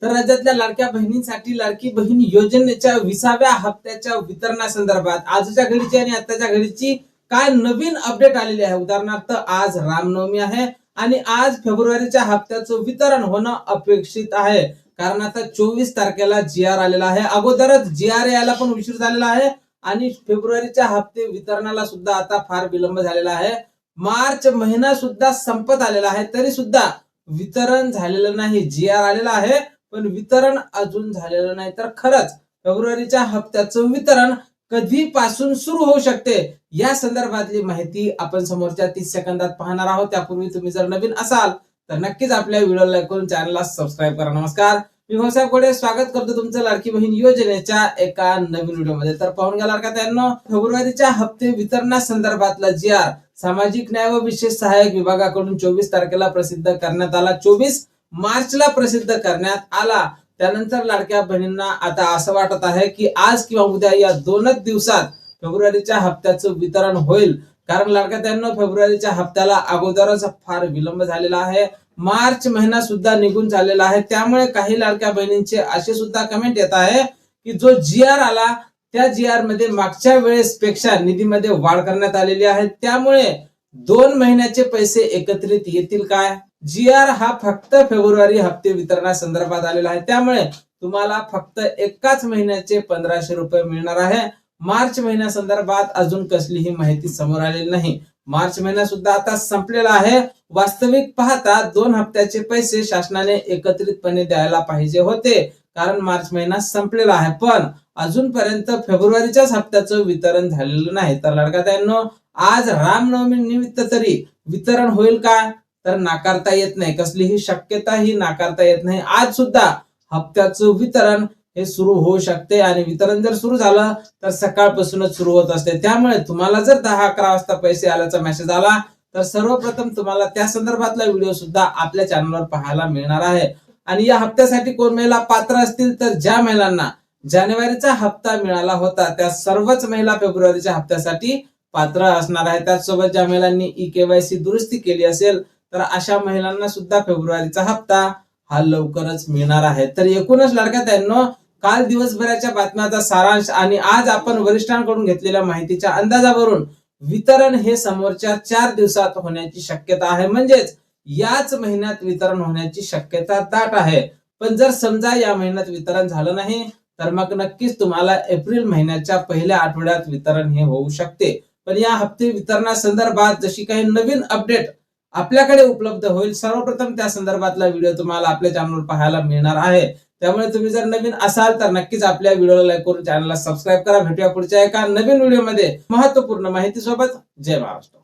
तर राज्यातल्या लाडक्या बहिणींसाठी लाडकी बहीण योजनेच्या 20व्या हप्त्याच्या वितरणासंदर्भात आजच्या घडीची आणि आताच्या घडीची काय नवीन अपडेट आलेली आहे। उदाहरणार्थ आज रामनवमी आहे आणि आज फेब्रुवारीच्या हप्त्याचं वितरण होणं अपेक्षित आहे, कारण आता 24 तारखेला जी.आर. आलेला आहे। अगोदरच जी.आर. यायला पण उशीर झालेला आहे आणि फेब्रुवारीच्या हप्ते वितरणाला सुद्धा आता फार विलंब झालेला आहे। मार्च महिना सुद्धा संपत आलेला आहे तरी सुद्धा वितरण झालेलं नाही। जी.आर. आलेला आहे पण वितरण अजून झालेलं नाही। तर खरंच फेब्रुवारीच्या हप्त्याचं वितरण कधीपासून सुरू होऊ शकते या संदर्भातली माहिती आपण समोरच्या 30 सेकंदात पाहणार आहोत। त्यापूर्वी तुम्ही जर नवीन असाल तर नक्कीच आपल्या व्हिडिओला लाईक करून चॅनलला सबस्क्राईब करा। नमस्कार, मी भाऊसाहेब कोडे स्वागत करतो तुमचं लाडकी बहीण योजनेच्या एका नवीन व्हिडिओमध्ये। तर पाहून घ्या लाडक्यांनो, फेब्रुवारीच्या हप्ते वितरणासंदर्भातला जी.आर. सामाजिक न्याय व विशेष सहाय्यक विभागाकडून 24 तारखेला प्रसिद्ध करण्यात आला, 24 मार्चला प्रसिद्ध करण्यात आला। त्यानंतर लाडक्या बहिणींना आता असं वाटत आहे की आज किंवा उद्या या 2च दिवसात फेब्रुवारीच्या हप्त्याचं वितरण होईल, कारण लाडक्यांनो फेब्रुवारीच्या हप्त्याला अगोदरच फार विलंब झालेला आहे। मार्च महिना सुद्धा निघून चाललेला आहे। त्यामुळे काही लाडक्या बहिणींचे असे सुद्धा कमेंट येत आहे की जो जी.आर. आला त्या जी.आर. मध्ये मागच्या वेळेस पेक्षा निधीमध्ये वाढ करण्यात आलेली आहे, त्यामुळे 2 महिन्याचे पैसे एकत्रित येतील काय? जी.आर. हा फक्त फेब्रुवारी हप्ते वितरणासंदर्भात आलेला आहे, त्यामुळे तुम्हाला फक्त एकाच महिन्याचे 1500 रुपये मिळणार आहे। मार्च महिन्यासंदर्भात अजून कसलीही माहिती समोर आलेली नाही। मार्च महिना सुद्धा आता संपलेला आहे। वास्तविक पाहता 2 हप्त्याचे पैसे शासनाने एकत्रितपणे द्यायला पाहिजे होते, कारण मार्च महिना संपलेला आहे, पण अजूनपर्यंत फेब्रुवारीच्याच हप्त्याचं वितरण झालेलं नाही। तर लाडक्यांनो, आज रामनवमी निमित्त तरी वितरण होईल का? तर नाकारता येत नाही, कसलीही शक्यता ही नाकारता येत नाही। आज सुद्धा हप्त्याचं वितरण हे सुरू होऊ शकते आणि वितरण जर सुरू झालं तर सकाळपासूनच सुरू होत असते। त्यामुळे तुम्हाला जर 10-11 वाजता पैसे आल्याचा मेसेज आला तर सर्वप्रथम तुम्हाला त्या संदर्भातला व्हिडिओ सुद्धा आपल्या चॅनलवर पाहायला मिळणार आहे। आणि या हप्त्यासाठी कोण महिला पात्र असतील तर ज्या महिलांना जानेवारीचा हप्ता मिळाला होता त्या सर्वच महिला फेब्रुवारीच्या हप्त्यासाठी पात्र असणार आहे। त्याचसोबत ज्या महिलांनी ई-केवायसी दुरुस्ती केली असेल तर अशा महिलांना सुद्धा फेब्रुवारीचा हप्ता हा लवकरच मिळणार आहे। तर एकूणच लाडक्यांनो, काल दिवसभराच्या बातम्याचा सारांश आणि आज आपण वरिष्ठांकडून घेतलेल्या माहितीच्या अंदाजावरून वितरण हे समोरच्या 4 दिवसात होण्याची शक्यता आहे, म्हणजेच याच महिन्यात वितरण होण्याची शक्यता दाट आहे। पण जर समजा या महिन्यात वितरण झालं नाही तर मग नक्कीच तुम्हाला एप्रिल महिन्याच्या पहिल्या आठवड्यात वितरण हे होऊ शकते। पण या हप्ते वितरणासंदर्भात जशी काही नवीन अपडेट आपल्याकडे उपलब्ध होईल, सर्वप्रथम त्या संदर्भातला व्हिडिओ तुम्हाला आपल्या चॅनलवर पाहायला मिळणार आहे। त्यामुळे तुम्ही जर नवीन असाल तर नक्कीच आपल्या व्हिडिओला लाईक करून चॅनलला सबस्क्राईब करा। भेटूया पुढच्या एका नवीन व्हिडिओमध्ये महत्त्वपूर्ण माहिती सोबत। जय महाराष्ट्र।